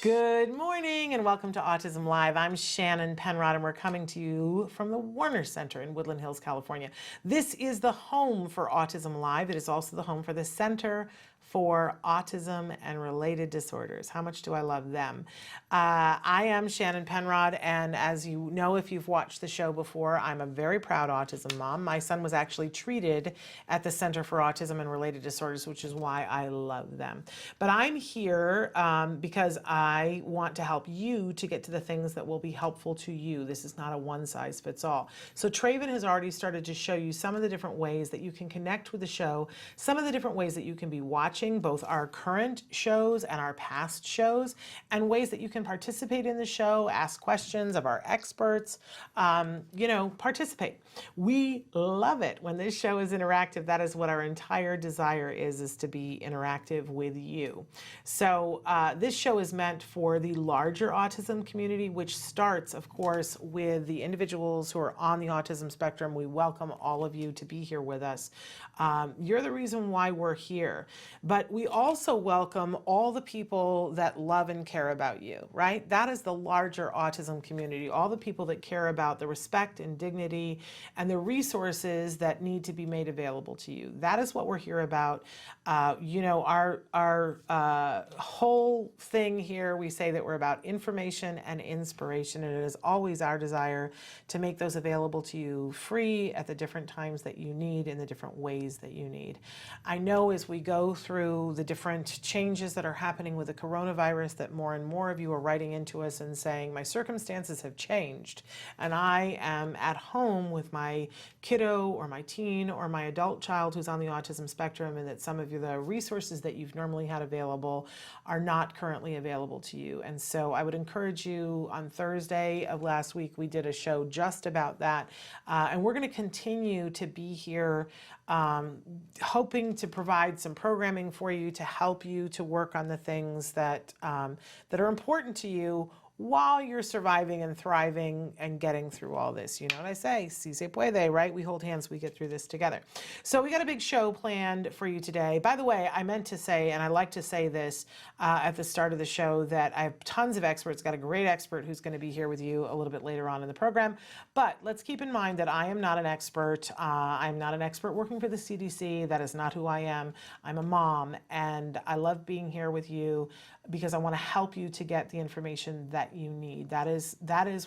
Good morning and welcome to Autism Live. I'm Shannon Penrod and we're coming to you from the Warner Center in Woodland Hills, California. This is the home for Autism Live. It is also the home for the Center for Autism and Related Disorders. How much do I love them? I am Shannon Penrod, and as you know, if you've watched the show before, I'm a very proud autism mom. My son was actually treated at the Center for Autism and Related Disorders, which is why I love them. But I'm here because I want to help you to get to the things that will be helpful to you. This is not a one-size-fits-all. So Traven has already started to show you some of the different ways that you can connect with the show, some of the different ways that you can be watching both our current shows and our past shows, and ways that you can participate in the show, ask questions of our experts, participate. We love it when this show is interactive. That is what our entire desire is to be interactive with you. So this show is meant for the larger autism community, which starts, of course, with the individuals who are on the autism spectrum. We welcome all of you to be here with us. You're the reason why we're here. But we also welcome all the people that love and care about you, right? That is the larger autism community, all the people that care about the respect and dignity and the resources that need to be made available to you. That is what we're here about. Our whole thing here, we say that we're about information and inspiration, and it is always our desire to make those available to you free at the different times that you need, in the different ways that you need. I know as we go through the different changes that are happening with the coronavirus that more and more of you are writing into us and saying, my circumstances have changed and I am at home with my kiddo or my teen or my adult child who's on the autism spectrum, and that some of the resources that you've normally had available are not currently available to you. And so I would encourage you, on Thursday of last week, we did a show just about that. And we're going to continue to be here hoping to provide some programming for you to help you to work on the things that that are important to you while you're surviving and thriving and getting through all this. You know what I say? Si se puede, right? We hold hands, we get through this together. So we got a big show planned for you today. By the way, I meant to say, and I like to say this at the start of the show, that I have tons of experts, got a great expert who's going to be here with you a little bit later on in the program. But let's keep in mind that I am not an expert. I'm not an expert working for the CDC. That is not who I am. I'm a mom, and I love being here with you because I want to help you to get the information that you need. That is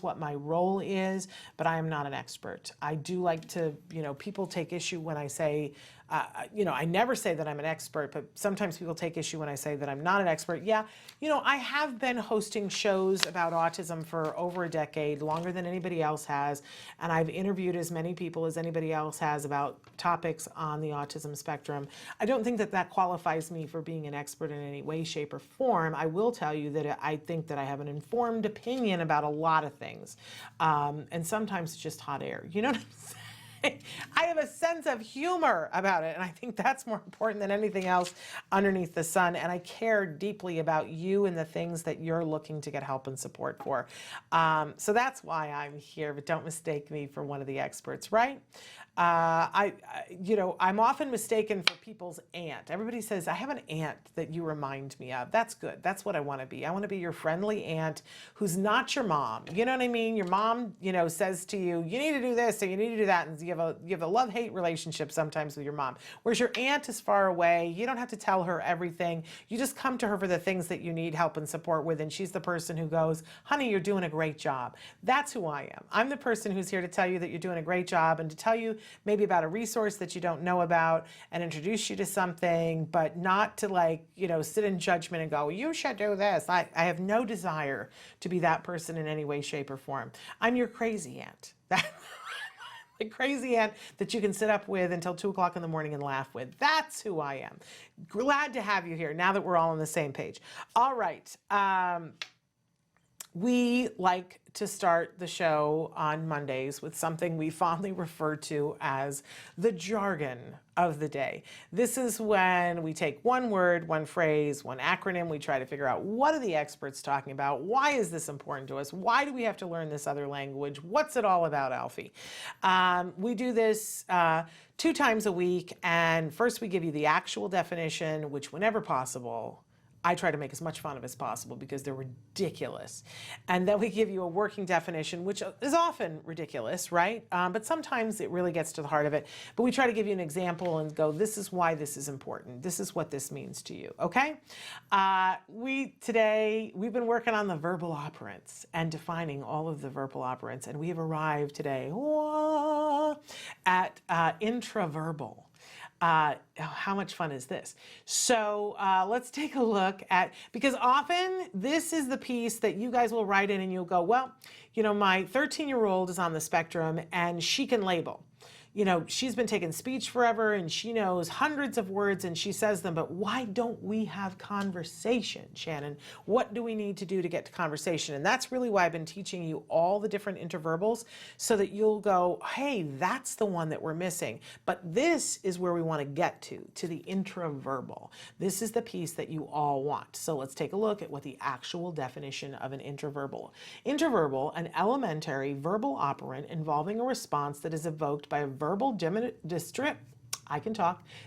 what my role is, but I am not an expert. I do like to, people take issue when I say, I never say that I'm an expert, but sometimes people take issue when I say that I'm not an expert. Yeah, I have been hosting shows about autism for over a decade, longer than anybody else has, and I've interviewed as many people as anybody else has about topics on the autism spectrum. I don't think that that qualifies me for being an expert in any way, shape, or form. I will tell you that I think that I have an informed opinion about a lot of things, and sometimes it's just hot air. You know what I'm saying? I have a sense of humor about it, and I think that's more important than anything else underneath the sun, and I care deeply about you and the things that you're looking to get help and support for. So that's why I'm here, but don't mistake me for one of the experts, right? I'm often mistaken for people's aunt. Everybody says, I have an aunt that you remind me of. That's good. That's what I want to be. I want to be your friendly aunt who's not your mom. You know what I mean? Your mom, says to you, you need to do this, or you need to do that. And you have a love-hate relationship sometimes with your mom. Whereas your aunt is far away. You don't have to tell her everything. You just come to her for the things that you need help and support with. And she's the person who goes, honey, you're doing a great job. That's who I am. I'm the person who's here to tell you that you're doing a great job and to tell you maybe about a resource that you don't know about and introduce you to something, but not to sit in judgment and go, you should do this. I have no desire to be that person in any way, shape, or form. I'm your crazy aunt. The crazy aunt that you can sit up with until 2 o'clock in the morning and laugh with. That's who I am. Glad to have you here now that we're all on the same page. All right. We like to start the show on Mondays with something we fondly refer to as the jargon of the day. This is when we take one word, one phrase, one acronym. We try to figure out, what are the experts talking about? Why is this important to us? Why do we have to learn this other language? What's it all about, Alfie? We do this 2 times a week, and first we give you the actual definition, which whenever possible, I try to make as much fun of as possible because they're ridiculous. And then we give you a working definition, which is often ridiculous, right? But sometimes it really gets to the heart of it. But we try to give you an example and go, this is why this is important. This is what this means to you, okay? We've been working on the verbal operants and defining all of the verbal operants. And we have arrived today at intraverbal. How much fun is this? So let's take a look at, because often this is the piece that you guys will write in and you'll go, well, you know, my 13-year-old is on the spectrum and she can label. You know, she's been taking speech forever and she knows hundreds of words and she says them, but why don't we have conversation, Shannon? What do we need to do to get to conversation? And that's really why I've been teaching you all the different interverbals so that you'll go, hey, that's the one that we're missing. But this is where we want to get to the intraverbal. This is the piece that you all want. So let's take a look at what the actual definition of an intraverbal. Intraverbal, an elementary verbal operant involving a response that is evoked by a verbal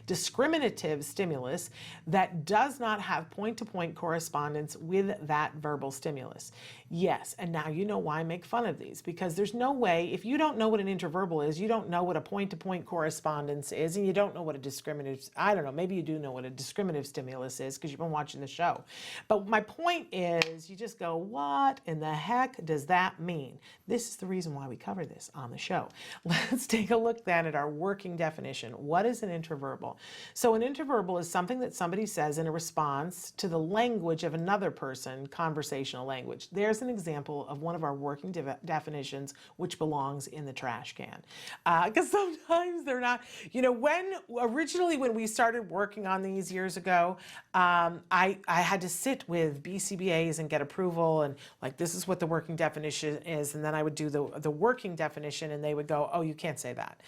discriminative stimulus that does not have point-to-point correspondence with that verbal stimulus. Yes, and now you know why I make fun of these, because there's no way, if you don't know what an interverbal is, you don't know what a point-to-point correspondence is, and you don't know what a discriminative, I don't know, maybe you do know what a discriminative stimulus is because you've been watching the show. But my point is, you just go, what in the heck does that mean? This is the reason why we cover this on the show. Let's take a look then at our working definition. What is an interverbal? So an interverbal is something that somebody says in a response to the language of another person, conversational language. There's an example of one of our working definitions, which belongs in the trash can. Because sometimes they're not, you know, when we started working on these years ago, I had to sit with BCBAs and get approval and like, this is what the working definition is. And then I would do the working definition and they would go, oh, you can't say that.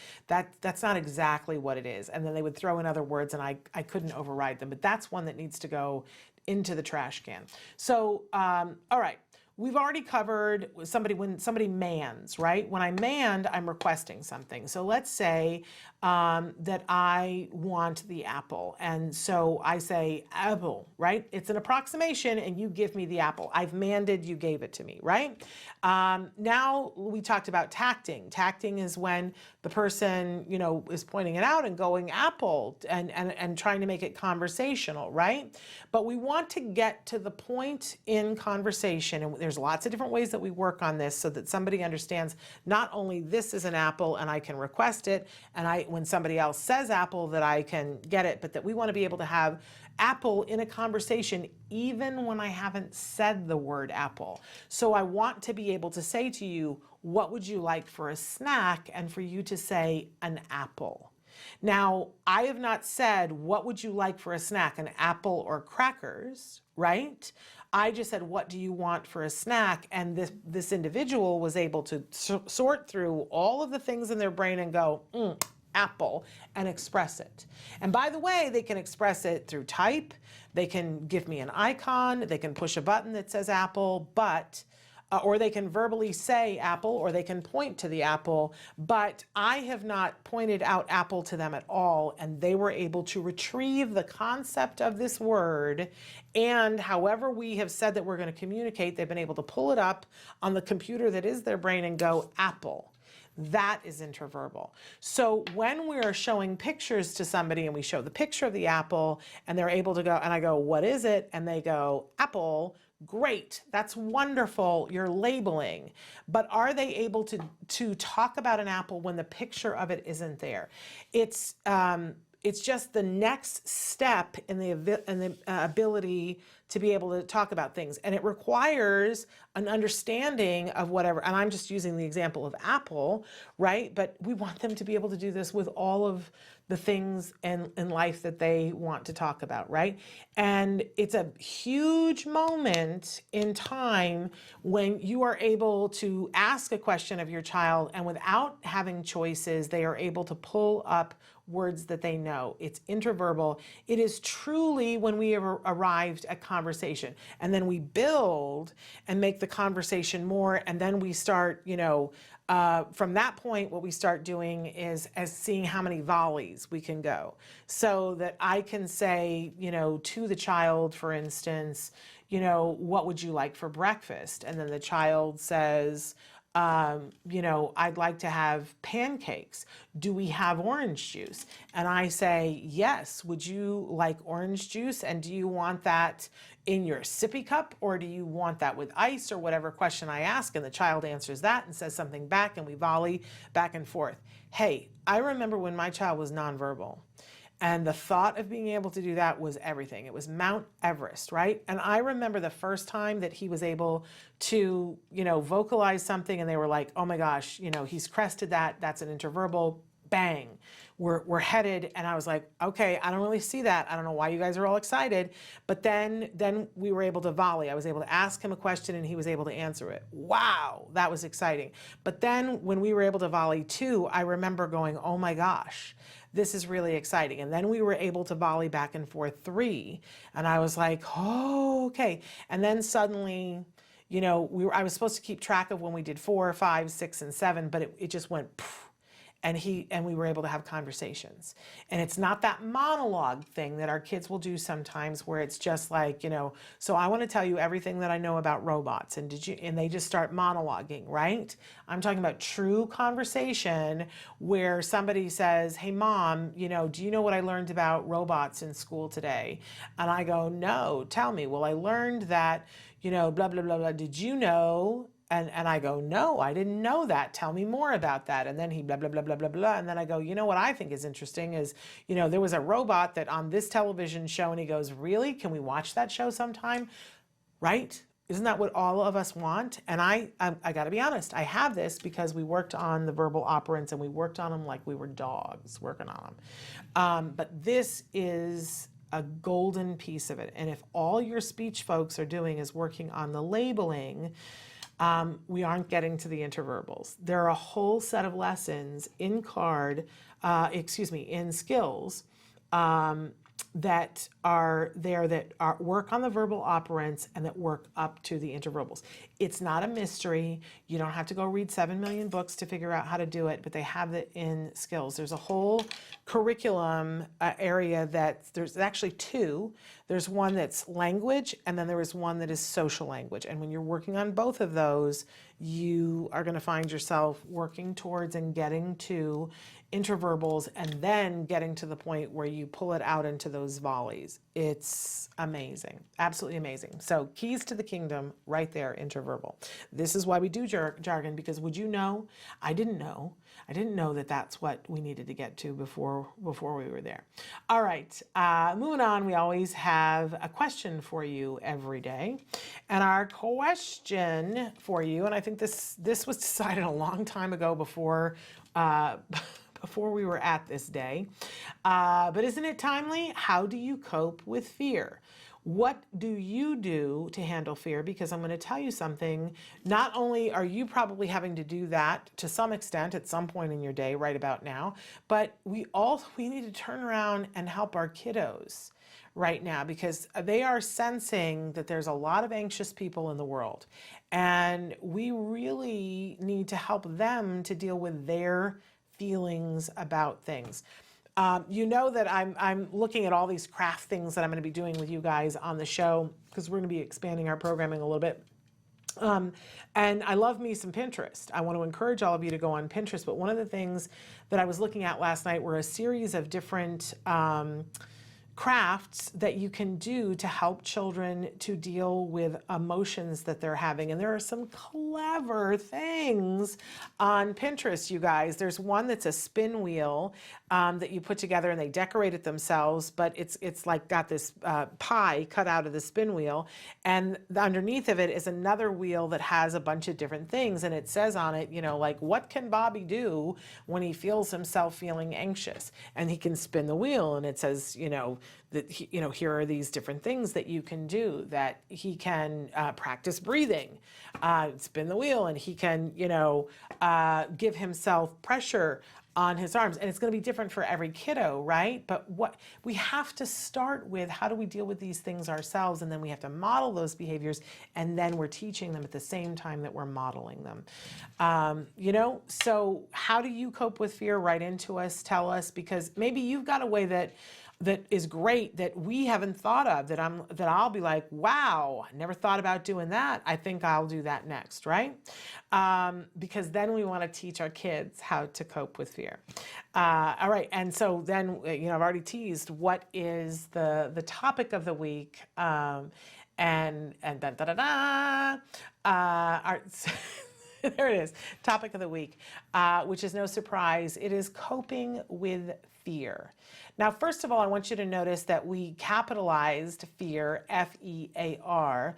That's not exactly what it is. And then they would throw in other words and I couldn't override them, but that's one that needs to go into the trash can. So, all right. We've already covered when somebody mans, right? When I mand, I'm requesting something. So let's say that I want the apple. And so I say apple, right? It's an approximation and you give me the apple. I've manded, you gave it to me, right? Now we talked about tacting. Tacting is when the person, you know, is pointing it out and going apple and trying to make it conversational, right? But we want to get to the point in conversation, and there's lots of different ways that we work on this so that somebody understands not only this is an apple and I can request it, and when somebody else says apple that I can get it, but that we want to be able to have apple in a conversation even when I haven't said the word apple. So I want to be able to say to you, what would you like for a snack? And for you to say an apple. Now, I have not said, what would you like for a snack, an apple or crackers, right? I just said, what do you want for a snack? And this individual was able to sort through all of the things in their brain and go, apple, and express it. And by the way, they can express it through type. They can give me an icon. They can push a button that says apple, or they can verbally say apple, or they can point to the apple, but I have not pointed out apple to them at all, and they were able to retrieve the concept of this word, and however we have said that we're going to communicate, they've been able to pull it up on the computer that is their brain and go apple. That is intraverbal. So when we are showing pictures to somebody and we show the picture of the apple and they're able to go, and I go, what is it? And they go, apple. Great, that's wonderful, you're labeling. But are they able to talk about an apple when the picture of it isn't there? It's just the next step in the ability to be able to talk about things. And it requires an understanding of whatever, and I'm just using the example of apple, right? But we want them to be able to do this with all of the things in life that they want to talk about, right? And it's a huge moment in time when you are able to ask a question of your child, and without having choices, they are able to pull up words that they know. It's intraverbal. It is truly when we have arrived at conversation, and then we build and make the conversation more, and then we start, From that point, what we start doing is seeing how many volleys we can go, so that I can say, to the child, for instance, what would you like for breakfast? And then the child says, I'd like to have pancakes. Do we have orange juice? And I say, yes. Would you like orange juice? And do you want that in your sippy cup, or do you want that with ice, or whatever question I ask? And the child answers that and says something back, and we volley back and forth. Hey, I remember when my child was nonverbal. And the thought of being able to do that was everything. It was Mount Everest, right? And I remember the first time that he was able to, vocalize something, and they were like, oh my gosh, he's crested that. That's an interverbal. Bang. We're headed. And I was like, okay, I don't really see that. I don't know why you guys are all excited. But then we were able to volley. I was able to ask him a question and he was able to answer it. Wow, that was exciting. But then when we were able to volley 2, I remember going, oh my gosh, this is really exciting. And then we were able to volley back and forth 3. And I was like, oh, okay. And then suddenly, I was supposed to keep track of when we did 4, 5, 6, and 7, but it just went poof. And we were able to have conversations. And it's not that monologue thing that our kids will do sometimes, where it's just like, so I want to tell you everything that I know about robots, and they just start monologuing, right? I'm talking about true conversation where somebody says, hey mom, do you know what I learned about robots in school today? And I go, no, tell me. Well, I learned that, blah, blah, blah, blah. Did you know? And I go, no, I didn't know that. Tell me more about that. And then he blah, blah, blah, blah, blah, blah. And then I go, what I think is interesting is, there was a robot that on this television show, and he goes, really? Can we watch that show sometime? Right? Isn't that what all of us want? And I got to be honest, I have this because we worked on the verbal operants, and we worked on them like we were dogs working on them. But this is a golden piece of it. And if all your speech folks are doing is working on the labeling, we aren't getting to the interverbals. There are a whole set of lessons in in skills that are there that work on the verbal operants and that work up to the interverbals. It's not a mystery. You don't have to go read 7 million books to figure out how to do it, but they have it in skills. There's a whole curriculum area there's actually 2. There's one that's language, and then there is one that is social language. And when you're working on both of those, you are going to find yourself working towards and getting to interverbals, and then getting to the point where you pull it out into those volleys. It's amazing, absolutely amazing. So keys to the kingdom right there, interverbal. This is why we do jargon, because would you know, I didn't know that that's what we needed to get to before we were there. All right, moving on, we always have a question for you every day. And our question for you, and I think this was decided a long time ago before we were at this day. But isn't it timely? How do you cope with fear? What do you do to handle fear? Because I'm going to tell you something. Not only are you probably having to do that to some extent at some point in your day right about now, but we need to turn around and help our kiddos right now, because they are sensing that there's a lot of anxious people in the world. And we really need to help them to deal with their feelings about things. That I'm looking at all these craft things that I'm going to be doing with you guys on the show, because we're going to be expanding our programming a little bit. And I love me some Pinterest. I want to encourage all of you to go on Pinterest. But one of the things that I was looking at last night were a series of different crafts that you can do to help children to deal with emotions that they're having. And there are some clever things on Pinterest, you guys. There's one that's a spin wheel that you put together, and they decorate it themselves, but it's like got this pie cut out of the spin wheel, and underneath of it is another wheel that has a bunch of different things, and it says on it, like, what can Bobby do when he feels himself feeling anxious? And he can spin the wheel, and it says, that here are these different things that you can do, that he can practice breathing, spin the wheel, and he can give himself pressure on his arms. And it's going to be different for every kiddo, right? But what we have to start with, how do we deal with these things ourselves? And then we have to model those behaviors. And then we're teaching them at the same time that we're modeling them. So how do you cope with fear? Write into us, tell us, because maybe you've got a way that is great that we haven't thought of, that I'll be like, wow, I never thought about doing that. I think I'll do that next, right? Because then we want to teach our kids how to cope with fear. All right, and so then, I've already teased what is the topic of the week, and there it is, topic of the week, which is no surprise. It is coping with fear. Now, first of all, I want you to notice that we capitalized fear, F-E-A-R,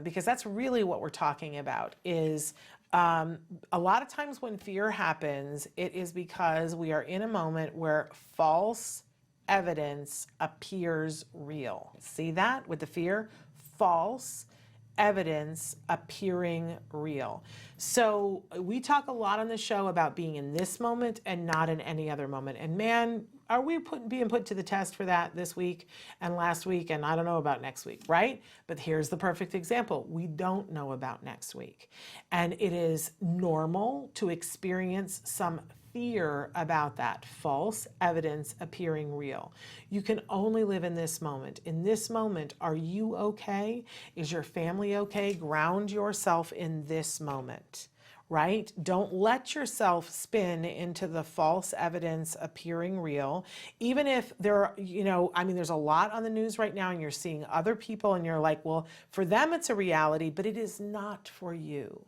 because that's really what we're talking about, is a lot of times when fear happens, it is because we are in a moment where false evidence appears real. See that with the fear? False evidence appearing real. So we talk a lot on the show about being in this moment and not in any other moment. And man, are we being put to the test for that this week and last week, and I don't know about next week, right? But here's the perfect example. We don't know about next week. And it is normal to experience some fear about that false evidence appearing real. You can only live in this moment. In this moment, are you okay? Is your family okay? Ground yourself in this moment, right? Don't let yourself spin into the false evidence appearing real. Even if there are, there's a lot on the news right now and you're seeing other people and you're like, well, for them it's a reality, but it is not for you.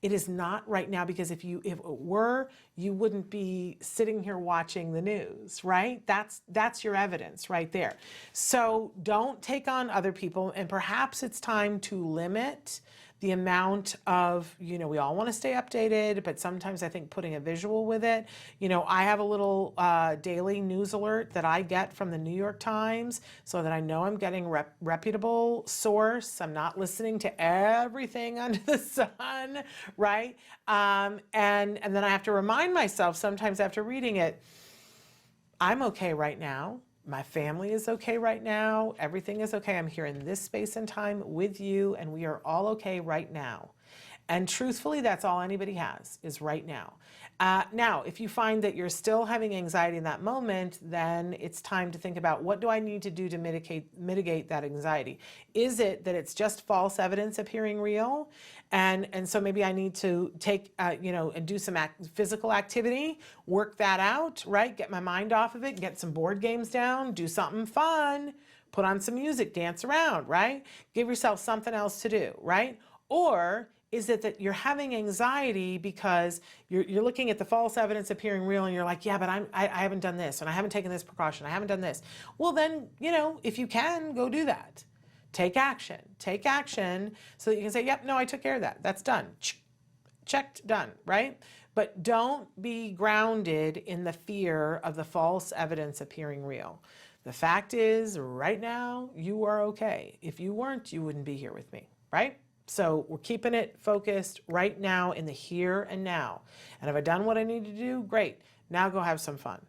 It is not right now, because if it were, you wouldn't be sitting here watching the news, right? That's your evidence right there. So don't take on other people, and perhaps it's time to limit the amount of, we all want to stay updated, but sometimes I think putting a visual with it, I have a little daily news alert that I get from the New York Times so that I know I'm getting reputable source. I'm not listening to everything under the sun, right? And then I have to remind myself sometimes after reading it, I'm okay right now. My family is okay right now. Everything is okay. I'm here in this space and time with you, and we are all okay right now. And truthfully, that's all anybody has, is right now. Now, if you find that you're still having anxiety in that moment, then it's time to think about, what do I need to do to mitigate that anxiety? Is it that it's just false evidence appearing real? And so maybe I need to take, and do some physical activity, work that out, right? Get my mind off of it, get some board games down, do something fun, put on some music, dance around, right? Give yourself something else to do, right? Or is it that you're having anxiety because you're looking at the false evidence appearing real and you're like, yeah, but I haven't done this and I haven't taken this precaution, I haven't done this. Well, then, if you can, go do that. Take action so that you can say, yep, no, I took care of that. That's done. Checked, done, right? But don't be grounded in the fear of the false evidence appearing real. The fact is, right now, you are okay. If you weren't, you wouldn't be here with me, right? So we're keeping it focused right now in the here and now. And have I done what I need to do? Great. Now go have some fun.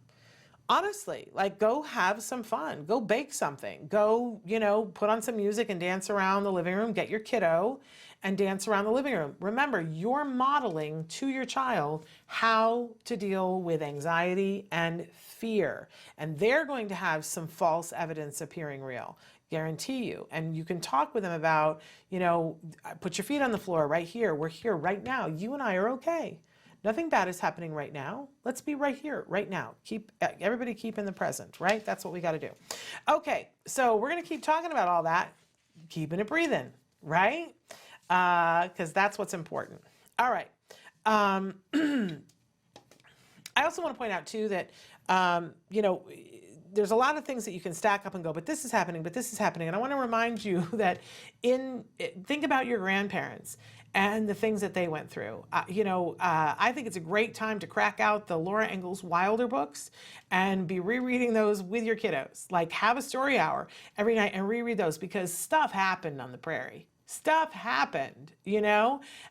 Honestly, go have some fun. Go bake something. Go, put on some music and dance around the living room. Get your kiddo and dance around the living room. Remember, you're modeling to your child how to deal with anxiety and fear. And they're going to have some false evidence appearing real. Guarantee you. And you can talk with them about, put your feet on the floor right here. We're here right now. You and I are okay. Nothing bad is happening right now. Let's be right here, right now. Everybody keep in the present, right? That's what we got to do. Okay, so we're going to keep talking about all that, keeping it breathing, right? Because that's what's important. All right. I also want to point out too that, there's a lot of things that you can stack up and go, but this is happening, but this is happening. And I want to remind you that think about your grandparents and the things that they went through. I think it's a great time to crack out the Laura Ingalls Wilder books and be rereading those with your kiddos. Have a story hour every night and reread those, because stuff happened on the prairie. Stuff happened,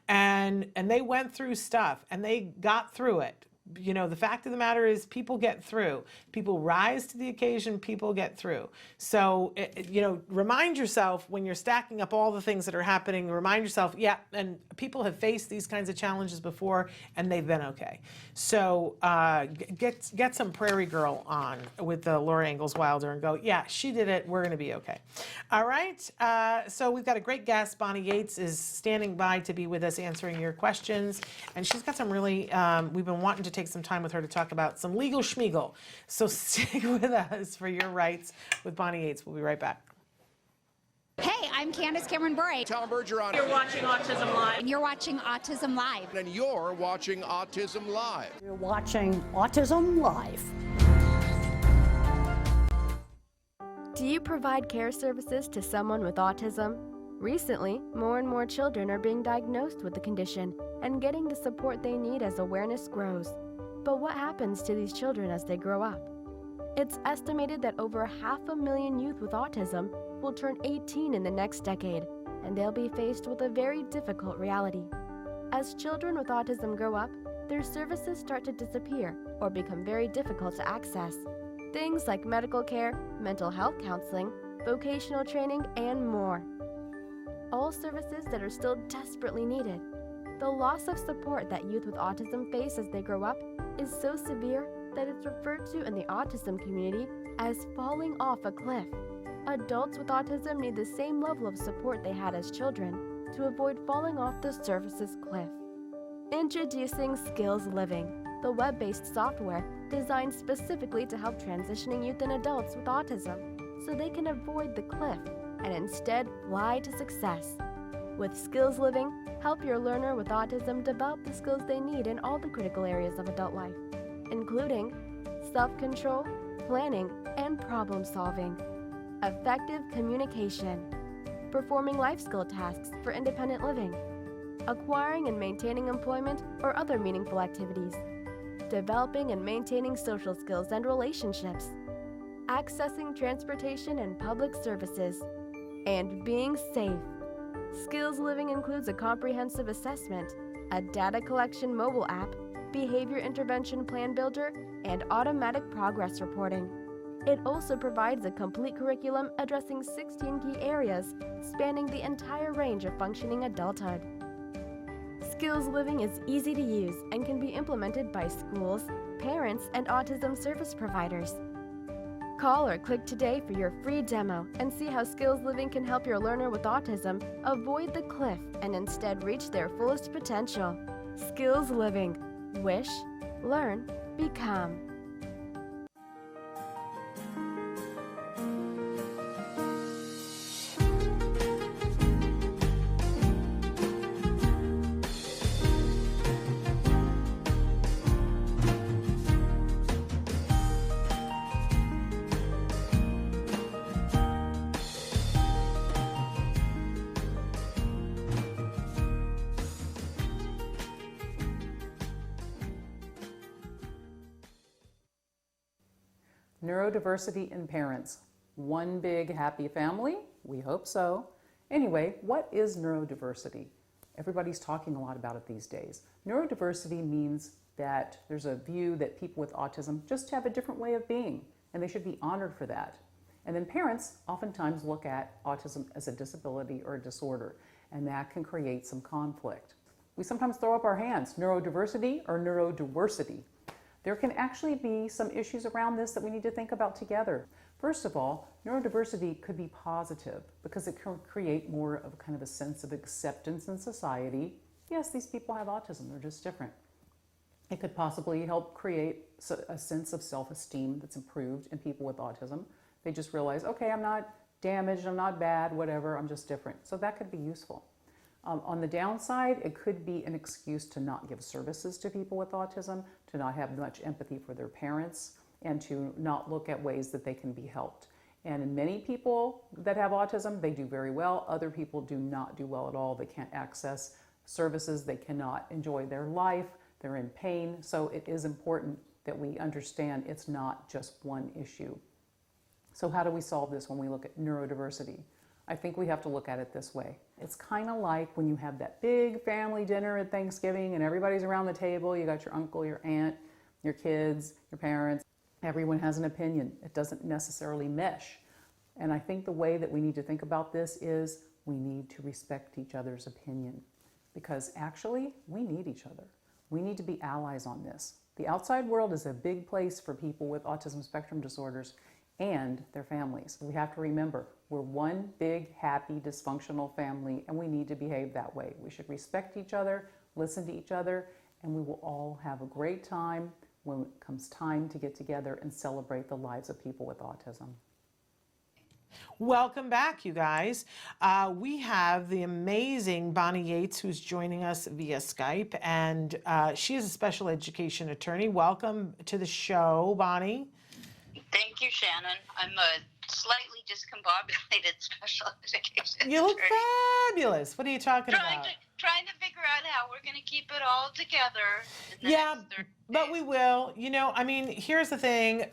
and they went through stuff and they got through it. You know, the fact of the matter is people get through. People rise to the occasion, people get through. So, you know, remind yourself when you're stacking up all the things that are happening, remind yourself, yeah, and people have faced these kinds of challenges before and they've been okay. So get some Prairie Girl on with the Laura Ingalls Wilder and go, yeah, she did it, we're gonna be okay. All right, so we've got a great guest. Bonnie Yates is standing by to be with us answering your questions. And she's got some really, we've been wanting to take some time with her to talk about some legal schmiegel. So stick with us for your rights with Bonnie Yates. We'll be right back. Hey, I'm Candace Cameron Bure. Tom Bergeron. You're watching Autism Live. And you're watching Autism Live. And you're watching Autism Live. You're watching Autism Live. Do you provide care services to someone with autism? Recently, more and more children are being diagnosed with the condition and getting the support they need as awareness grows. But what happens to these children as they grow up? It's estimated that over 500,000 youth with autism will turn 18 in the next decade, and they'll be faced with a very difficult reality. As children with autism grow up, their services start to disappear or become very difficult to access. Things like medical care, mental health counseling, vocational training, and more. All services that are still desperately needed. The loss of support that youth with autism face as they grow up is so severe that it's referred to in the autism community as falling off a cliff. Adults with autism need the same level of support they had as children to avoid falling off the services cliff. Introducing Skills Living, the web-based software designed specifically to help transitioning youth and adults with autism so they can avoid the cliff and instead fly to success. With Skills Living, help your learner with autism develop the skills they need in all the critical areas of adult life, including self-control, planning, and problem-solving, effective communication, performing life skill tasks for independent living, acquiring and maintaining employment or other meaningful activities, developing and maintaining social skills and relationships, accessing transportation and public services, and being safe. Skills Living includes a comprehensive assessment, a data collection mobile app, behavior intervention plan builder, and automatic progress reporting. It also provides a complete curriculum addressing 16 key areas spanning the entire range of functioning adulthood. Skills Living is easy to use and can be implemented by schools, parents, and autism service providers. Call or click today for your free demo and see how Skills Living can help your learner with autism avoid the cliff and instead reach their fullest potential. Skills Living. Wish, learn, become. Neurodiversity in parents. One big happy family? We hope so. Anyway, what is neurodiversity? Everybody's talking a lot about it these days. Neurodiversity means that there's a view that people with autism just have a different way of being, and they should be honored for that. And then parents oftentimes look at autism as a disability or a disorder, and that can create some conflict. We sometimes throw up our hands, neurodiversity or neurodiversity. There can actually be some issues around this that we need to think about together. First of all, neurodiversity could be positive because it can create more of kind of a sense of acceptance in society. Yes, these people have autism, they're just different. It could possibly help create a sense of self-esteem that's improved in people with autism. They just realize, okay, I'm not damaged, I'm not bad, whatever, I'm just different. So that could be useful. On the downside, it could be an excuse to not give services to people with autism, to not have much empathy for their parents, and to not look at ways that they can be helped. And in many people that have autism, they do very well. Other people do not do well at all. They can't access services. They cannot enjoy their life. They're in pain. So it is important that we understand it's not just one issue. So how do we solve this when we look at neurodiversity? I think we have to look at it this way. It's kind of like when you have that big family dinner at Thanksgiving and everybody's around the table, you got your uncle, your aunt, your kids, your parents. Everyone has an opinion. It doesn't necessarily mesh. And I think the way that we need to think about this is we need to respect each other's opinion, because actually we need each other. We need to be allies on this. The outside world is a big place for people with autism spectrum disorders and their families. We have to remember we're one big, happy, dysfunctional family, and we need to behave that way. We should respect each other, listen to each other, and we will all have a great time when it comes time to get together and celebrate the lives of people with autism. Welcome back, you guys. We have the amazing Bonnie Yates who's joining us via Skype, and she is a special education attorney. Welcome to the show, Bonnie. Thank you, Shannon. I'm a slightly discombobulated special education You look attorney. fabulous. What are you talking about? Trying to figure out how we're going to keep it all together. In the Yeah, next 30 but days. we will. You know, I mean, here's the thing.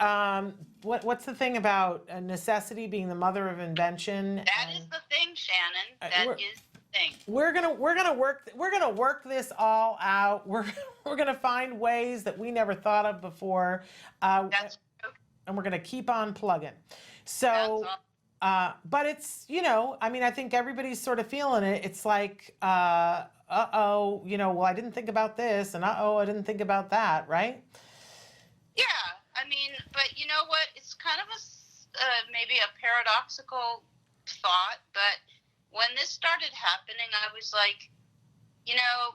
What's the thing about necessity being the mother of invention? That is the thing, Shannon. That is the thing. We're gonna work this all out. We're gonna find ways that we never thought of before. That's true. And we're going to keep on plugging. So, That's all. but it's, you know, I mean, I think everybody's sort of feeling it. It's like, uh-oh, you know, well, I didn't think about this, and uh-oh, I didn't think about that, right? Yeah, I mean, but you know what? It's kind of maybe a paradoxical thought, but when this started happening, I was like, you know,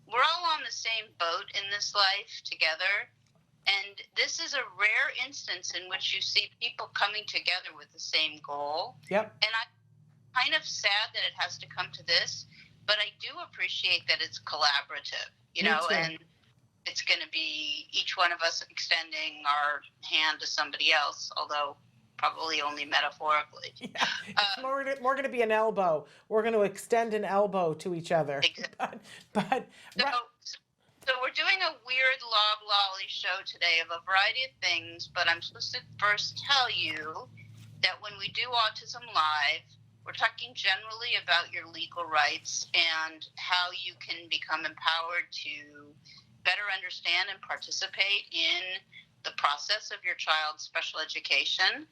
we're all on the same boat in this life together. And this is a rare instance in which you see people coming together with the same goal. Yep. And I'm kind of sad that it has to come to this, but I do appreciate that it's collaborative, you Me know, too. and it's going to be each one of us extending our hand to somebody else, although probably only metaphorically. Yeah. It's more going to be an elbow. We're going to extend an elbow to each other. Exactly. But So we're doing a weird lolly show today of a variety of things, but I'm supposed to first tell you that when we do Autism Live, we're talking generally about your legal rights and how you can become empowered to better understand and participate in the process of your child's special education.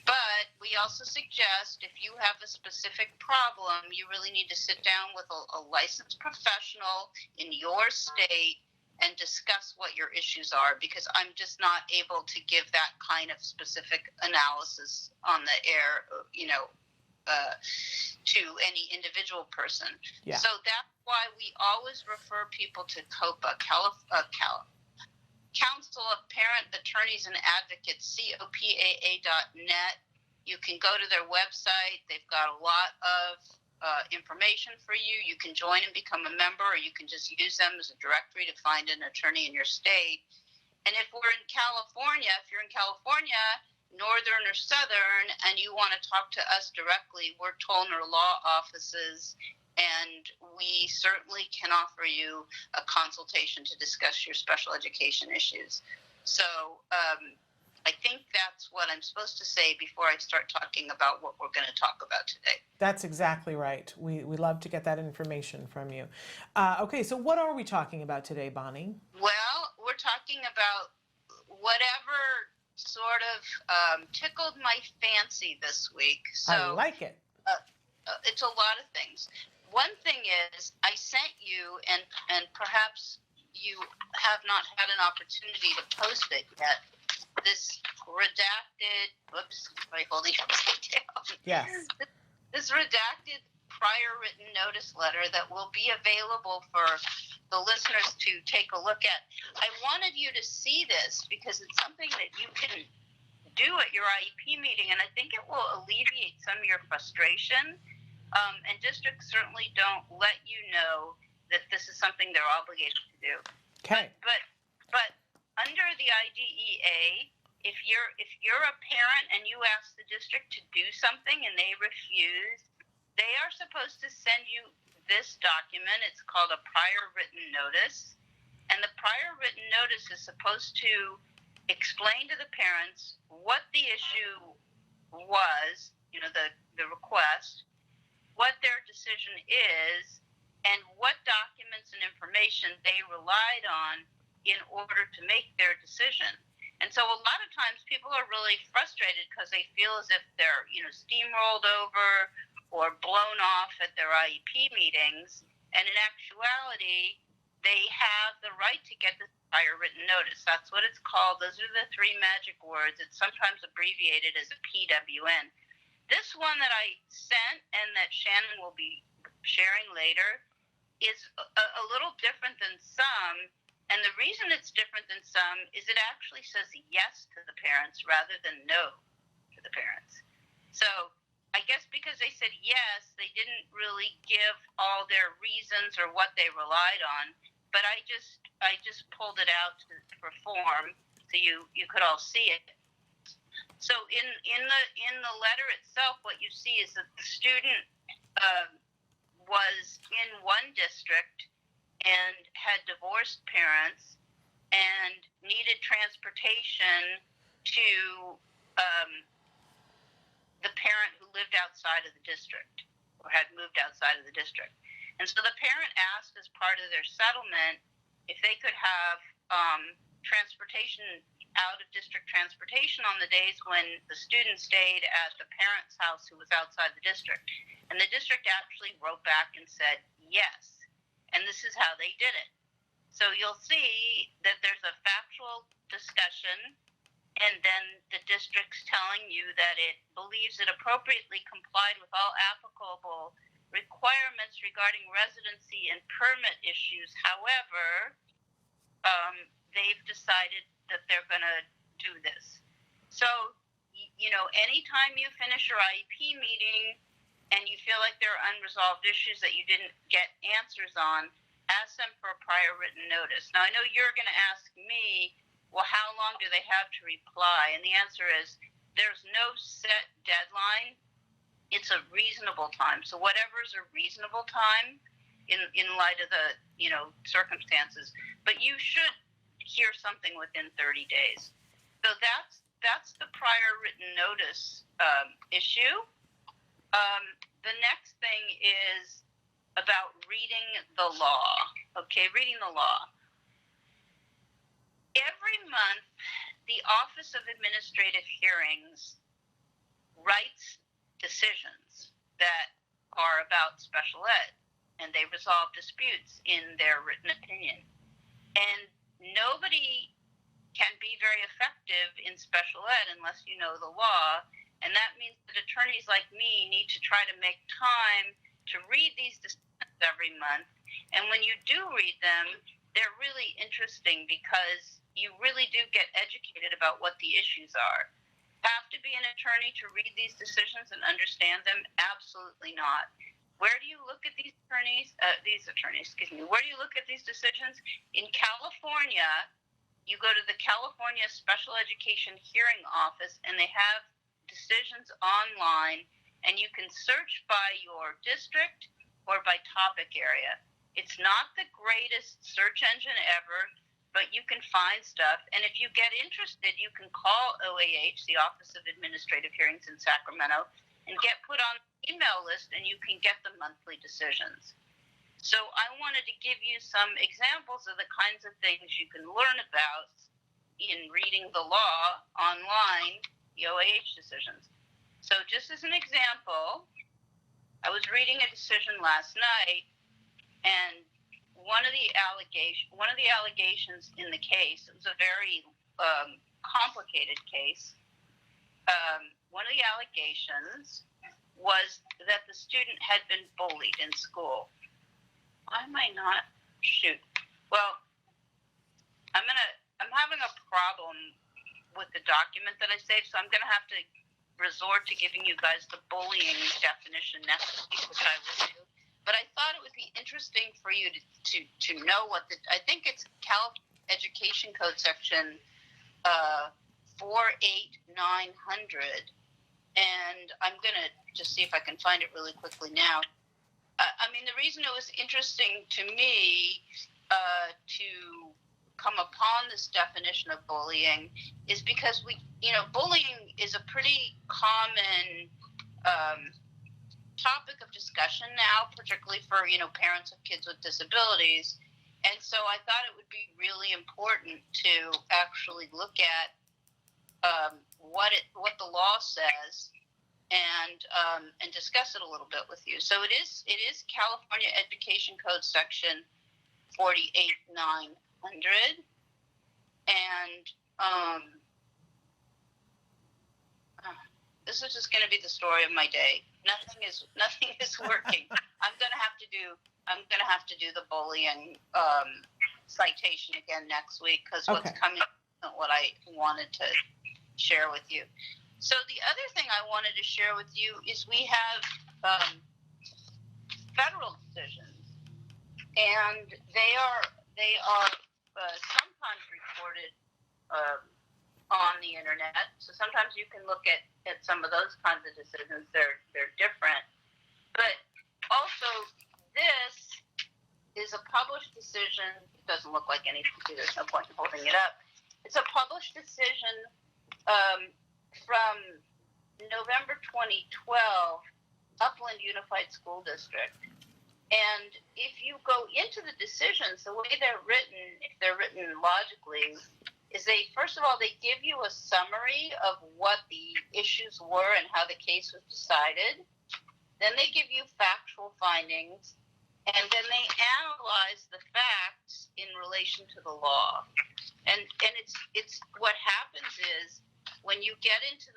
But we also suggest if you have a specific problem, you really need to sit down with a licensed professional in your state and discuss what your issues are, because I'm just not able to give that kind of specific analysis on the air, you know, to any individual person. Yeah. So that's why we always refer people to COPA, Council of Parent Attorneys and Advocates, COPAA.net. You can go to their website. They've got a lot of information for you. You can join and become a member, or you can just use them as a directory to find an attorney in your state. And if we're in California, if you're in California, Northern or Southern, and you want to talk to us directly, we're Tollner Law Offices, and we certainly can offer you a consultation to discuss your special education issues. So I think that's what I'm supposed to say before I start talking about what we're going to talk about today. that's exactly right. We love to get that information from you. Okay, so what are we talking about today, Bonnie? Well, we're talking about whatever sort of tickled my fancy this week. So I like it. It's a lot of things. One thing is, I sent you, and perhaps you have not had an opportunity to post it yet, this redacted, whoops, by holding upside down. Yes. This redacted prior written notice letter that will be available for the listeners to take a look at. I wanted you to see this because it's something that you can do at your IEP meeting, and I think it will alleviate some of your frustration. And districts certainly don't let you know that this is something they're obligated to do. Okay. But under the IDEA, if you're a parent and you ask the district to do something and they refuse, they are supposed to send you this document. It's called a prior written notice. And the prior written notice is supposed to explain to the parents what the issue was, you know, the request, what their decision is, and what documents and information they relied on in order to make their decision. And so a lot of times people are really frustrated because they feel as if they're, steamrolled over or blown off at their IEP meetings. And in actuality, they have the right to get this prior written notice. That's what it's called. Those are the three magic words. It's sometimes abbreviated as a PWN. This one that I sent and that Shannon will be sharing later is a little different than some. And the reason it's different than some is it actually says yes to the parents rather than no to the parents. So I guess because they said yes, they didn't really give all their reasons or what they relied on. But I just pulled it out to perform so you could all see it. So in the letter itself, what you see is that the student was in one district and had divorced parents and needed transportation to the parent who lived outside of the district or had moved outside of the district. And so the parent asked as part of their settlement if they could have transportation, out-of-district transportation on the days when the student stayed at the parent's house who was outside the district. And the district actually wrote back and said yes. And this is how they did it. So you'll see that there's a factual discussion, and then the district's telling you that it believes it appropriately complied with all applicable requirements regarding residency and permit issues. However, they've decided that they're going to do this. So, anytime you finish your IEP meeting and you feel like there are unresolved issues that you didn't get answers on, ask them for a prior written notice. Now, I know you're going to ask me, well, how long do they have to reply? And the answer is there's no set deadline. It's a reasonable time. So whatever is a reasonable time in light of the, circumstances. But you should hear something within 30 days. So that's the prior written notice issue. The next thing is about reading the law. Okay, reading the law. Every month, the Office of Administrative Hearings writes decisions that are about special ed, and they resolve disputes in their written opinion. And nobody can be very effective in special ed unless you know the law, and that means that attorneys like me need to try to make time to read these decisions every month. And when you do read them, they're really interesting because you really do get educated about what the issues are. Have to be an attorney to read these decisions and understand them? Absolutely not. Where do you look at these attorneys? Where do you look at these decisions? In California, you go to the California Special Education Hearing Office, and they have decisions online, and you can search by your district or by topic area. It's not the greatest search engine ever, but you can find stuff. And if you get interested, you can call OAH, the Office of Administrative Hearings in Sacramento, and get put on the email list, and you can get the monthly decisions. So I wanted to give you some examples of the kinds of things you can learn about in reading the law online, the OAH decisions. So just as an example, I was reading a decision last night, and one of the allegations in the case, it was a very complicated case. One of the allegations was that the student had been bullied in school. Why am I not? Shoot. Well, I'm having a problem with the document that I saved, so I'm going to have to resort to giving you guys the bullying definition next week, which I will do. But I thought it would be interesting for you to know what I think it's Cal Education Code section 48900, and I'm going to just see if I can find it really quickly now. The reason it was interesting to me to come upon this definition of bullying is because bullying is a pretty common topic of discussion now, particularly for parents of kids with disabilities. And so I thought it would be really important to actually look at what the law says and discuss it a little bit with you. So it is California Education Code Section 48900, and this is just going to be the story of my day. Nothing is working. I'm going to have to do the bullying citation again next week, because what's coming isn't what I wanted to share with you. So the other thing I wanted to share with you is we have federal decisions, and they are sometimes reported on the internet. So sometimes you can look at some of those kinds of decisions. They're different, but also this is a published decision. It doesn't look like anything. There's no point in holding it up. It's a published decision from November 2012, Upland Unified School District. And if you go into the decisions, the way they're written, if they're written logically, is first of all, they give you a summary of what the issues were and how the case was decided. Then they give you factual findings, and then they analyze the facts in relation to the law. And it's what happens is, when you get into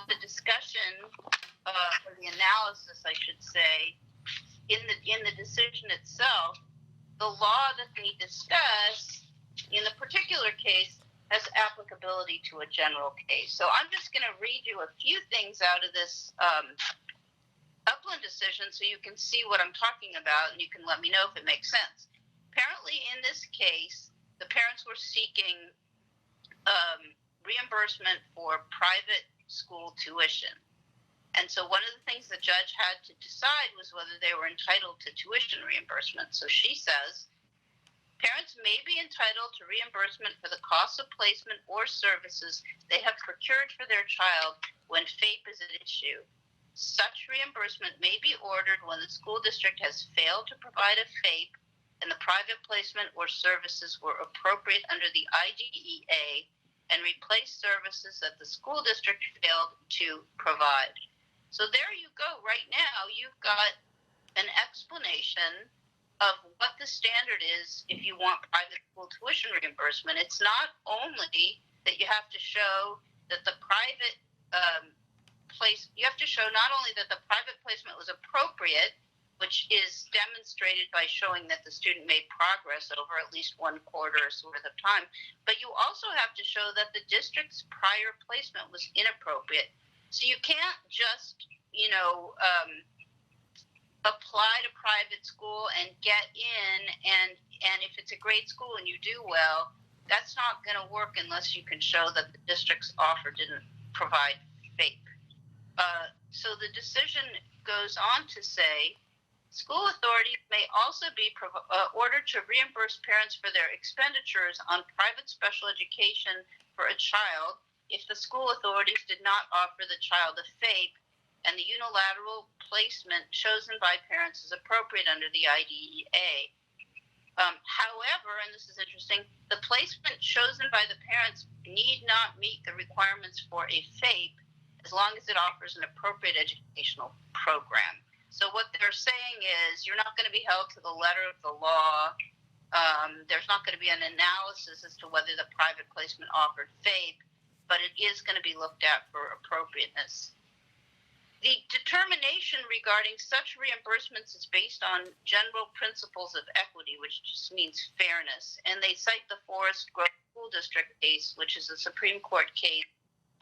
the discussion, or the analysis, I should say, in the decision itself, the law that they discuss in the particular case has applicability to a general case. So I'm just going to read you a few things out of this Upland decision so you can see what I'm talking about, and you can let me know if it makes sense. Apparently, in this case, the parents were seeking reimbursement for private school tuition. And so one of the things the judge had to decide was whether they were entitled to tuition reimbursement. So she says, parents may be entitled to reimbursement for the cost of placement or services they have procured for their child when FAPE is at issue. Such reimbursement may be ordered when the school district has failed to provide a FAPE and the private placement or services were appropriate under the IDEA and replace services that the school district failed to provide. So there you go. Right now, you've got an explanation of what the standard is if you want private school tuition reimbursement. It's not only that you have to show that the private you have to show not only that the private placement was appropriate, which is demonstrated by showing that the student made progress over at least 1 quarter's worth of time, but you also have to show that the district's prior placement was inappropriate. So you can't just, apply to private school and get in, and if it's a great school and you do well, that's not going to work unless you can show that the district's offer didn't provide FAPE. So the decision goes on to say, school authorities may also be ordered to reimburse parents for their expenditures on private special education for a child if the school authorities did not offer the child a FAPE and the unilateral placement chosen by parents is appropriate under the IDEA. However, and this is interesting, the placement chosen by the parents need not meet the requirements for a FAPE as long as it offers an appropriate educational program. So what they're saying is you're not going to be held to the letter of the law. There's not going to be an analysis as to whether the private placement offered FAPE, but it is going to be looked at for appropriateness. The determination regarding such reimbursements is based on general principles of equity, which just means fairness. And they cite the Forest Grove School District case, which is a Supreme Court case,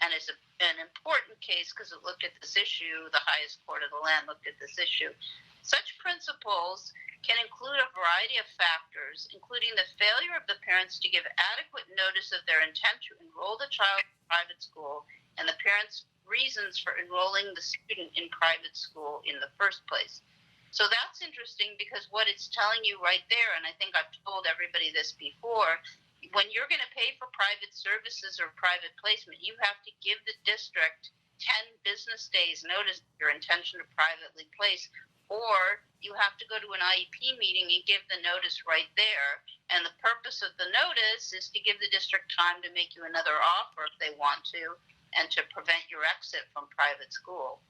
and is an important case because it looked at this issue. The highest court of the land looked at this issue. Such principles can include a variety of factors, including the failure of the parents to give adequate notice of their intent to enroll the child in private school and the parents' reasons for enrolling the student in private school in the first place. So that's interesting because what it's telling you right there, and I think I've told everybody this before, when you're going to pay for private services or private placement, you have to give the district 10 business days notice of your intention to privately place, or you have to go to an IEP meeting and give the notice right there. And the purpose of the notice is to give the district time to make you another offer if they want to, and to prevent your exit from private school.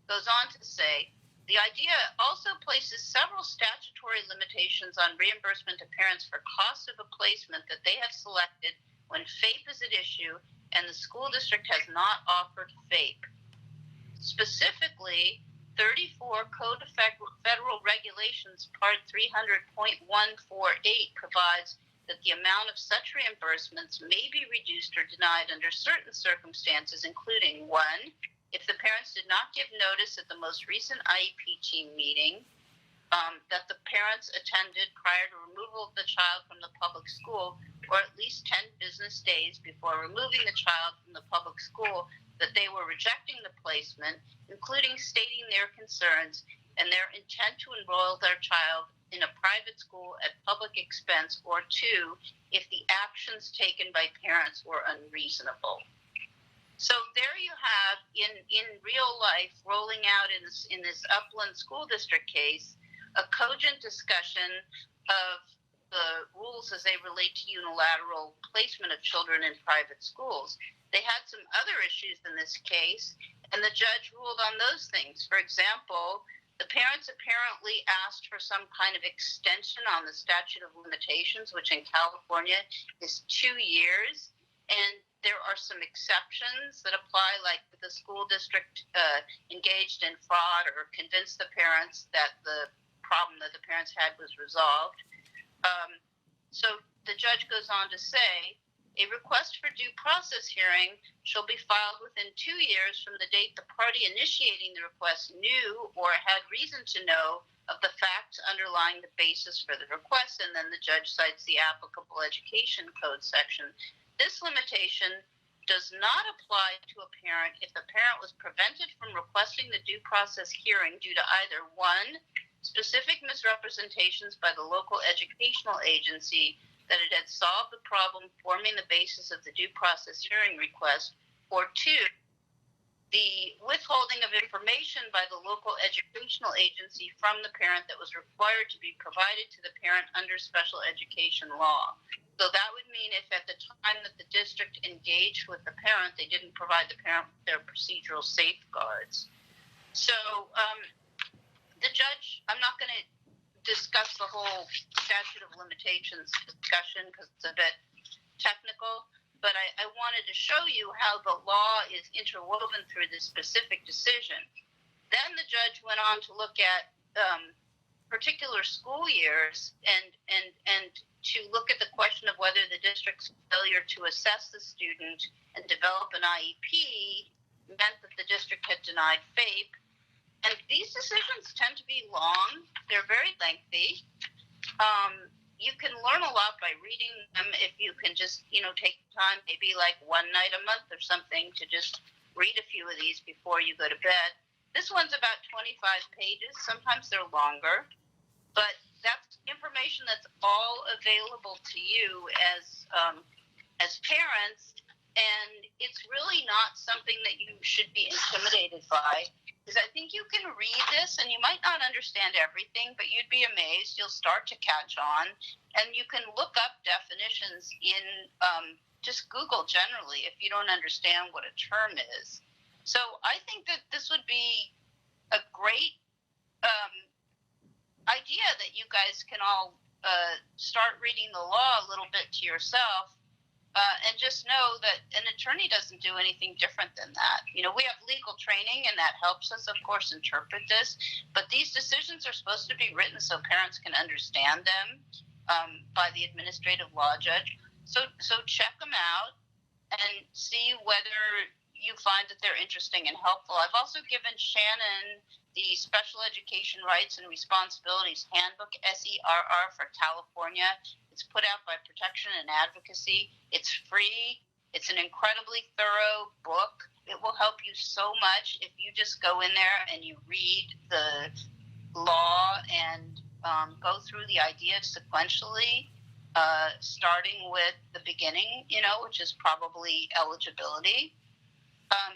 Goes on to say, the idea also places several statutory limitations on reimbursement to parents for costs of a placement that they have selected when FAPE is at issue and the school district has not offered FAPE. Specifically, 34 Code of Federal Regulations, Part 300.148 provides that the amount of such reimbursements may be reduced or denied under certain circumstances, including 1, if the parents did not give notice at the most recent IEP team meeting that the parents attended prior to removal of the child from the public school, or at least 10 business days before removing the child from the public school, that they were rejecting the placement, including stating their concerns and their intent to enroll their child in a private school at public expense, or 2, if the actions taken by parents were unreasonable. So there you have, in real life, rolling out in this Upland School District case, a cogent discussion of the rules as they relate to unilateral placement of children in private schools. They had some other issues in this case, and the judge ruled on those things. For example, the parents apparently asked for some kind of extension on the statute of limitations, which in California is 2 years, and there are some exceptions that apply, like if the school district engaged in fraud or convinced the parents that the problem that the parents had was resolved. So the judge goes on to say, a request for due process hearing shall be filed within 2 years from the date the party initiating the request knew or had reason to know of the facts underlying the basis for the request. And then the judge cites the applicable education code section. This limitation does not apply to a parent if the parent was prevented from requesting the due process hearing due to either 1, specific misrepresentations by the local educational agency that it had solved the problem forming the basis of the due process hearing request, or 2, the withholding of information by the local educational agency from the parent that was required to be provided to the parent under special education law. So that would mean if at the time that the district engaged with the parent, they didn't provide the parent with their procedural safeguards. So the judge, I'm not going to discuss the whole statute of limitations discussion because it's a bit technical, but I wanted to show you how the law is interwoven through this specific decision. Then the judge went on to look at particular school years and to look at the question of whether the district's failure to assess the student and develop an IEP meant that the district had denied FAPE. And these decisions tend to be long. They're very lengthy. You can learn a lot by reading them if you can just, take time, maybe like one night a month or something, to just read a few of these before you go to bed. This one's about 25 pages. Sometimes they're longer. But that's information that's all available to you as parents. And it's really not something that you should be intimidated by. Because I think you can read this and you might not understand everything, but you'd be amazed. You'll start to catch on, and you can look up definitions in just Google generally if you don't understand what a term is. So I think that this would be a great idea that you guys can all start reading the law a little bit to yourself. And just know that an attorney doesn't do anything different than that. We have legal training, and that helps us, of course, interpret this. But these decisions are supposed to be written so parents can understand them by the administrative law judge. So check them out and see whether you find that they're interesting and helpful. I've also given Shannon the Special Education Rights and Responsibilities Handbook, SERR, for California. It's put out by Protection and Advocacy. It's free. It's an incredibly thorough book. It will help you so much if you just go in there and you read the law and go through the ideas sequentially, starting with the beginning, which is probably eligibility.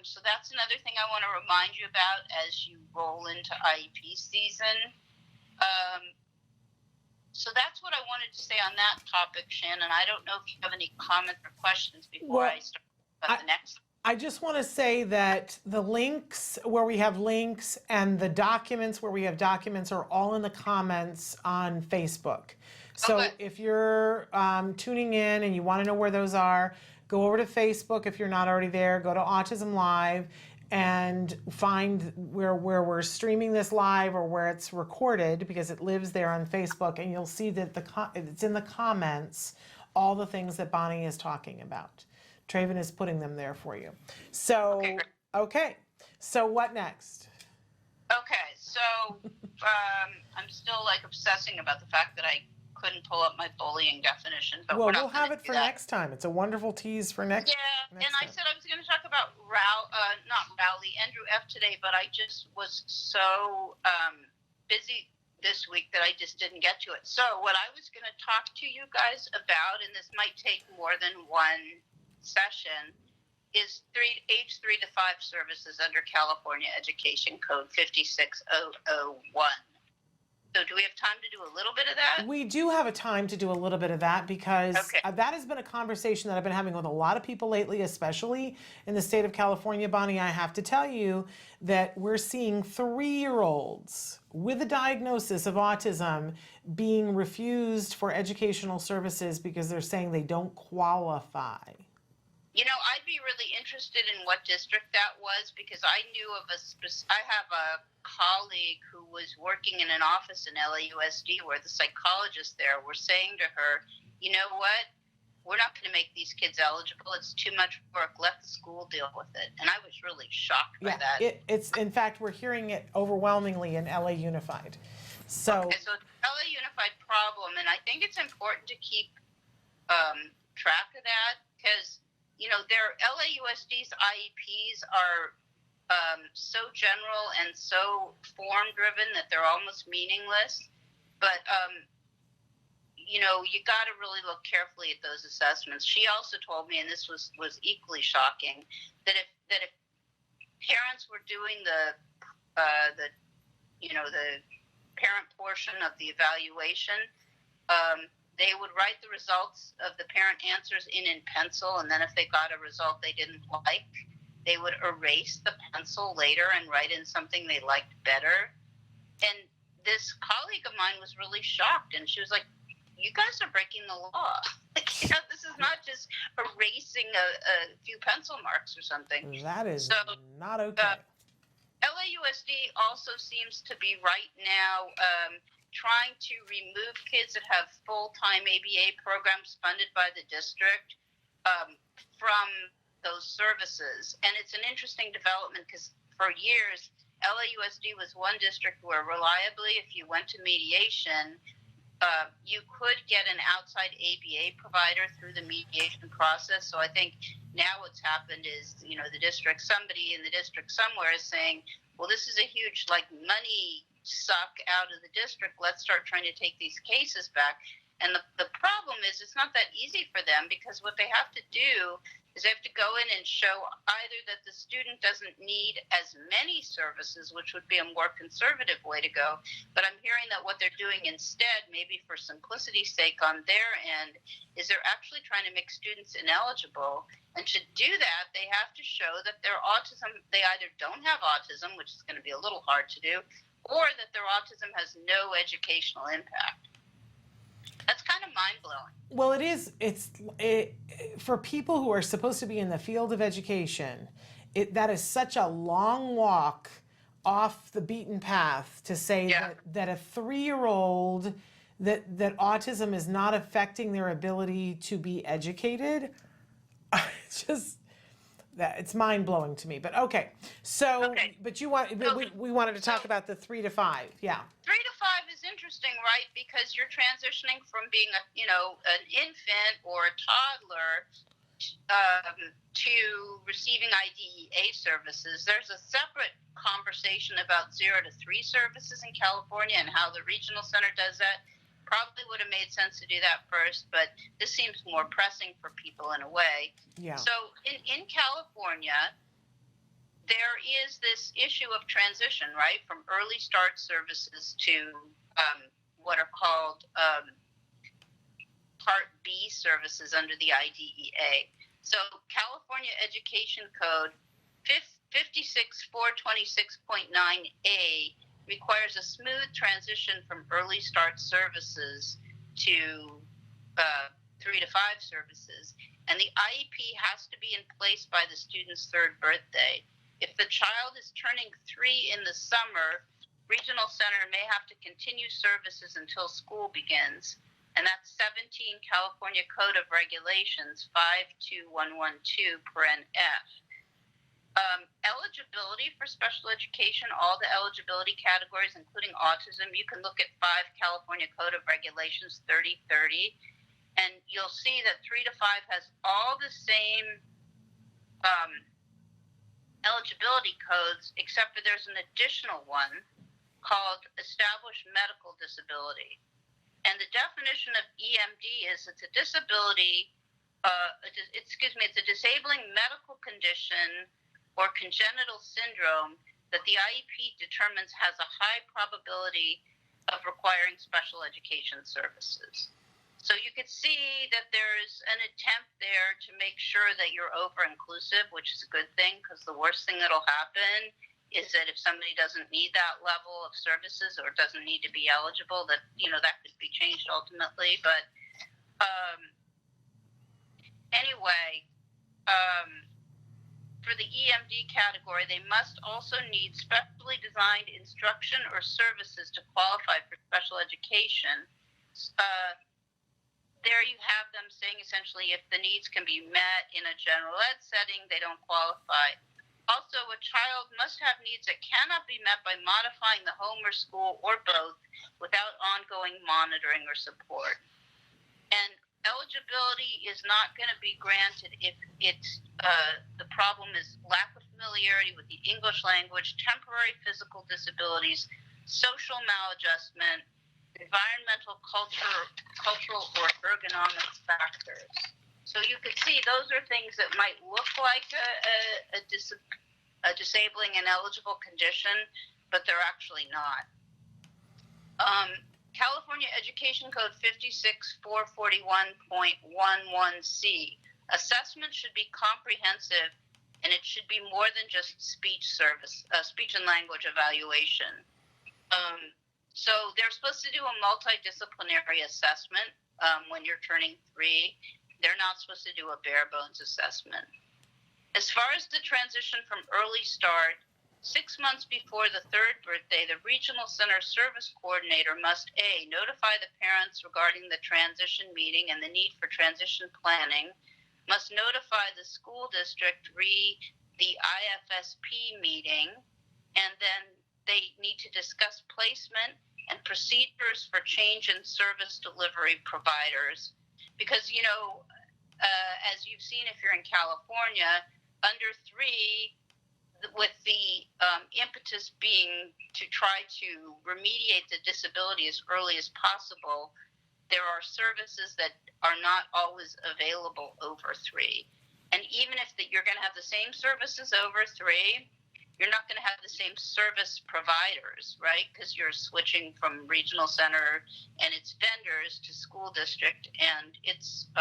So that's another thing I want to remind you about as you roll into IEP season. So that's what I wanted to say on that topic, Shannon. I don't know if you have any comments or questions before I start about the next. I just want to say that the links where we have links and the documents where we have documents are all in the comments on Facebook. So Okay. if you're tuning in and you want to know where those are, go over to Facebook. If you're not already there, go to Autism Live and find where we're streaming this live or where it's recorded, because it lives there on Facebook, and you'll see that it's in the comments, all the things that Bonnie is talking about. Traven is putting them there for you. So, okay. So what next? Okay, so I'm still like obsessing about the fact that I couldn't pull up my bullying definition, but Well, we're not we'll have gonna it do for that. next time. It's a wonderful tease for next. Yeah, next and I time. said I was going to talk about Andrew F. today, but I just was so busy this week that I just didn't get to it. So what I was going to talk to you guys about, and this might take more than one session, is age 3 to 5 services under California Education Code 56001. So do we have time to do a little bit of that? We do have a time to do a little bit of that, because Okay. that has been a conversation that I've been having with a lot of people lately, especially in the state of California. Bonnie, I have to tell you that we're seeing 3-year-olds with a diagnosis of autism being refused for educational services because they're saying they don't qualify. You know, I'd be really interested in what district that was, because I knew of I have a colleague who was working in an office in LAUSD where the psychologists there were saying to her, you know what, we're not going to make these kids eligible. It's too much work. Let the school deal with it. And I was really shocked by that. It's in fact, we're hearing it overwhelmingly in LA Unified. So, Okay, so it's LA Unified problem, and I think it's important to keep track of that, because you know, their LAUSD's IEPs are so general and so form-driven that they're almost meaningless. But, you know, you got to really look carefully at those assessments. She also told me, and this was equally shocking, that if parents were doing the parent portion of the evaluation, they would write the results of the parent answers in pencil, and then if they got a result they didn't like, they would erase the pencil later and write in something they liked better. And this colleague of mine was really shocked, and she was like, you guys are breaking the law. Like, you know, this is not just erasing a few pencil marks or something. that is So, not okay. LAUSD also seems to be right now trying to remove kids that have full-time ABA programs funded by the district from those services. And it's an interesting development, because for years, LAUSD was one district where reliably, if you went to mediation, you could get an outside ABA provider through the mediation process. So I think now what's happened is, you know, somebody in the district somewhere is saying, well, this is a huge, like, money suck out of the district. Let's start trying to take these cases back. And the problem is, it's not that easy for them, because what they have to do is they have to go in and show either that the student doesn't need as many services, which would be a more conservative way to go. But I'm hearing that what they're doing instead, maybe for simplicity's sake on their end, is they're actually trying to make students ineligible. And to do that, they have to show that their autism, they either don't have autism, which is going to be a little hard to do, or that their autism has no educational impact. That's kind of mind-blowing. Well, it is. For people who are supposed to be in the field of education, that is such a long walk off the beaten path to say that a 3-year-old, that autism is not affecting their ability to be educated. It's mind-blowing to me. But okay, so but we wanted to talk about the 3 to 5. Yeah. 3 to 5 is interesting, right? Because you're transitioning from being an infant or a toddler to receiving IDEA services. There's a separate conversation about 0 to 3 services in California and how the regional center does that. Probably would have made sense to do that first, but this seems more pressing for people in a way. Yeah. So in California, is this issue of transition, right, from early start services to what are called Part B services under the IDEA. So California Education Code 56426.9A requires a smooth transition from early start services to 3 to 5 services. And the IEP has to be in place by the student's 3rd birthday. If the child is turning 3 in the summer, Regional Center may have to continue services until school begins. And that's 17 California Code of Regulations 52112 paren F. Eligibility for special education, all the eligibility categories, including autism, you can look at 5 California Code of Regulations 3030, and you'll see that 3 to 5 has all the same eligibility codes, except for there's an additional one called Established Medical Disability. And the definition of EMD is it's a disability, it's a disabling medical condition or congenital syndrome that the IEP determines has a high probability of requiring special education services. So you could see that there's an attempt there to make sure that you're over-inclusive, which is a good thing, because the worst thing that'll happen is that if somebody doesn't need that level of services or doesn't need to be eligible, that, that could be changed ultimately. But anyway, for the EMD category, they must also need specially designed instruction or services to qualify for special education. There you have them saying essentially if the needs can be met in a general ed setting, they don't qualify. Also, a child must have needs that cannot be met by modifying the home or school or both without ongoing monitoring or support. And eligibility is not going to be granted if it's the problem is lack of familiarity with the English language, temporary physical disabilities, social maladjustment, environmental, cultural, or ergonomic factors. So you could see those are things that might look like a disabling and eligible condition, but they're actually not. California Education Code 56441.11c. Assessment should be comprehensive, and it should be more than just speech and language evaluation. So they're supposed to do a multidisciplinary assessment when you're turning 3. They're not supposed to do a bare bones assessment. As far as the transition from early start, 6 months before the 3rd birthday, the Regional Center Service Coordinator must A, notify the parents regarding the transition meeting and the need for transition planning, must notify the school district the IFSP meeting, and then they need to discuss placement and procedures for change in service delivery providers. Because, as you've seen if you're in California, under 3, with the impetus being to try to remediate the disability as early as possible, there are services that are not always available over 3. And even if you're going to have the same services over 3, you're not going to have the same service providers, right? Because you're switching from regional center and its vendors to school district and its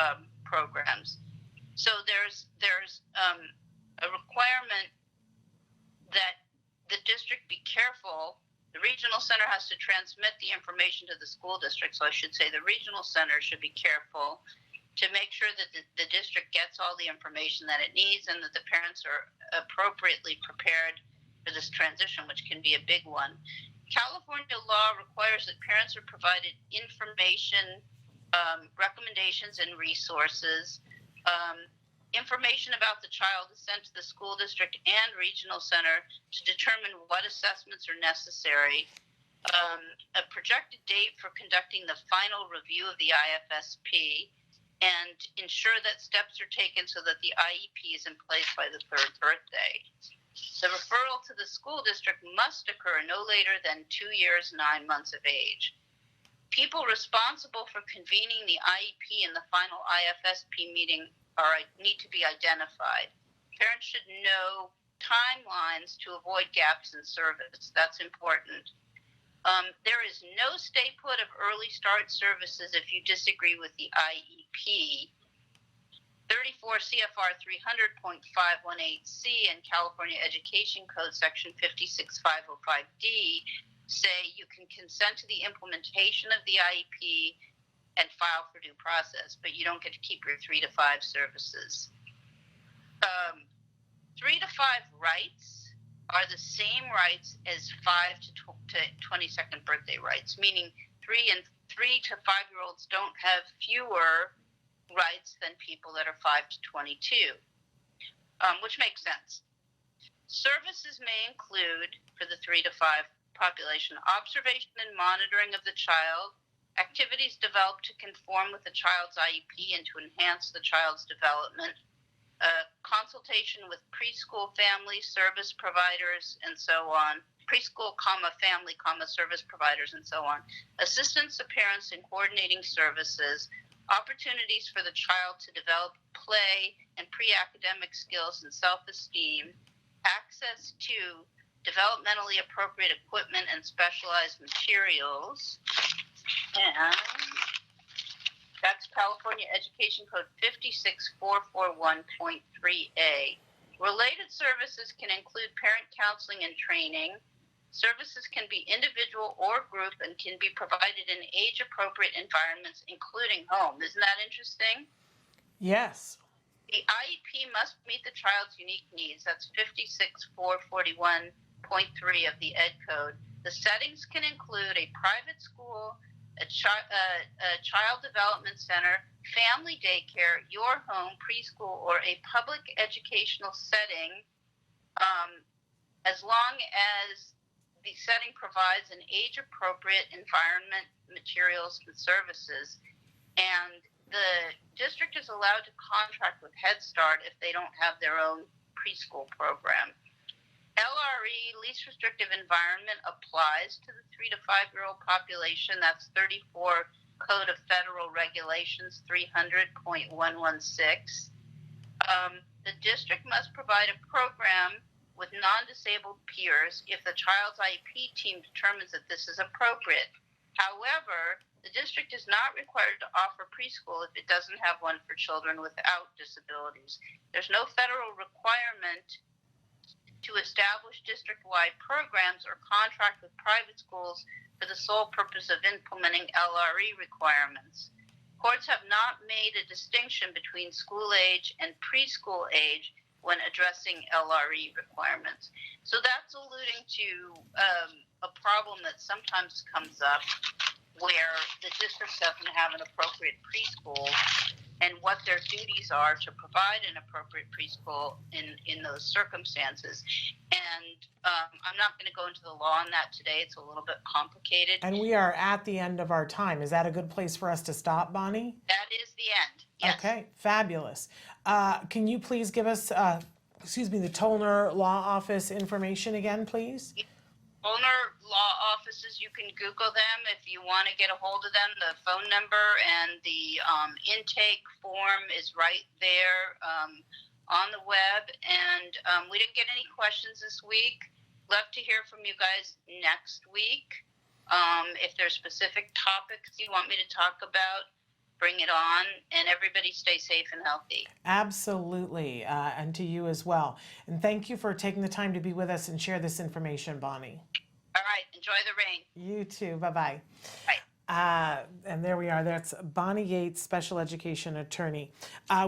programs. So there's a requirement that the district be careful. The regional center has to transmit the information to the school district. So I should say the regional center should be careful to make sure that the district gets all the information that it needs and that the parents are appropriately prepared for this transition, which can be a big one. California law requires that parents are provided information, recommendations, and resources. Information about the child is sent to the school district and regional center to determine what assessments are necessary. A projected date for conducting the final review of the IFSP, and ensure that steps are taken so that the IEP is in place by the 3rd birthday. The referral to the school district must occur no later than 2 years, 9 months of age. People responsible for convening the IEP and the final IFSP meeting need to be identified. Parents should know timelines to avoid gaps in service. That's important. There is no stay put of early start services if you disagree with the IEP. 34 CFR 300.518C and California Education Code Section 56505D say you can consent to the implementation of the IEP and file for due process, but you don't get to keep your 3 to 5 services. 3 to 5 rights are the same rights as 5 to 22nd birthday rights, meaning 3 to 5-year-olds don't have fewer rights than people that are 5 to 22, which makes sense. Services may include, for the 3 to 5 population, observation and monitoring of the child, activities developed to conform with the child's IEP and to enhance the child's development, consultation with preschool family service providers and so on, preschool, family, service providers and so on, assistance to parents in coordinating services, opportunities for the child to develop play and pre-academic skills and self-esteem, access to developmentally appropriate equipment and specialized materials, and that's California Education Code 56441.3A. Related services can include parent counseling and training. Services can be individual or group and can be provided in age-appropriate environments, including home. Isn't that interesting? Yes. The IEP must meet the child's unique needs. That's 56441.3 of the Ed Code. The settings can include a private school, a child development center, family daycare, your home, preschool, or a public educational setting, as long as the setting provides an age-appropriate environment, materials, and services. And the district is allowed to contract with Head Start if they don't have their own preschool program. LRE, least restrictive environment, applies to the 3 to 5-year-old population. That's 34 Code of Federal Regulations 300.116. The district must provide a program with non-disabled peers if the child's IEP team determines that this is appropriate. However, the district is not required to offer preschool if it doesn't have one for children without disabilities. There's no federal requirement to establish district-wide programs or contract with private schools for the sole purpose of implementing LRE requirements. Courts have not made a distinction between school age and preschool age when addressing LRE requirements. So that's alluding to a problem that sometimes comes up where the district doesn't have an appropriate preschool and what their duties are to provide an appropriate preschool in those circumstances. And I'm not going to go into the law on that today. It's a little bit complicated. And we are at the end of our time. Is that a good place for us to stop, Bonnie? That is the end, yes. Okay, fabulous. Can you please give us, the Tollner Law Office information again, please? Tollner Law Offices, you can Google them if you want to get a hold of them. The phone number and the intake form is right there on the web. And we didn't get any questions this week. Love to hear from you guys next week. If there's specific topics you want me to talk about, bring it on, and everybody stay safe and healthy. Absolutely, and to you as well. And thank you for taking the time to be with us and share this information, Bonnie. All right, enjoy the rain. You too, bye-bye. Bye. And there we are. That's Bonnie Yates, special education attorney.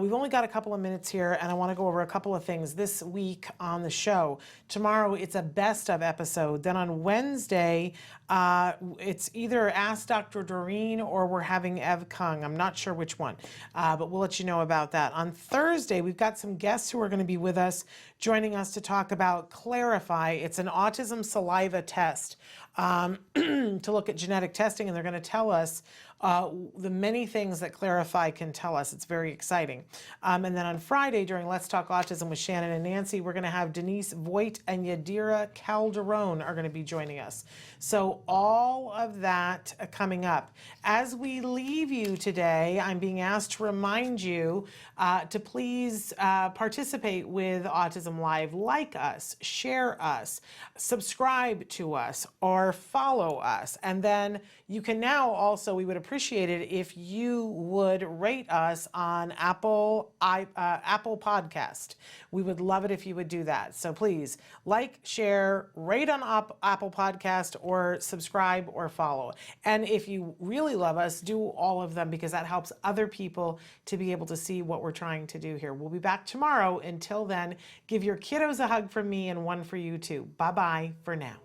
We've only got a couple of minutes here, and I want to go over a couple of things this week on the show. Tomorrow, it's a best of episode. Then on Wednesday, it's either Ask Dr. Doreen or we're having Ev Kung. I'm not sure which one, but we'll let you know about that. On Thursday, we've got some guests who are going to be with us, joining us to talk about Clarify. It's an autism saliva test to look at genetic testing, and they're going to tell us the many things that Clarify can tell us. It's very exciting. And then on Friday during Let's Talk Autism with Shannon and Nancy, we're going to have Denise Voigt and Yadira Calderon are going to be joining us. So all of that coming up. As we leave you today, I'm being asked to remind you to please participate with Autism Live, like us, share us, subscribe to us, or follow us. And then you can now also, we would appreciate it if you would rate us on Apple Podcast. We would love it if you would do that. So please like, share, rate on Apple Podcast, or subscribe or follow. And if you really love us, do all of them, because that helps other people to be able to see what we're trying to do here. We'll be back tomorrow. Until then, give your kiddos a hug from me and one for you too. Bye-bye for now.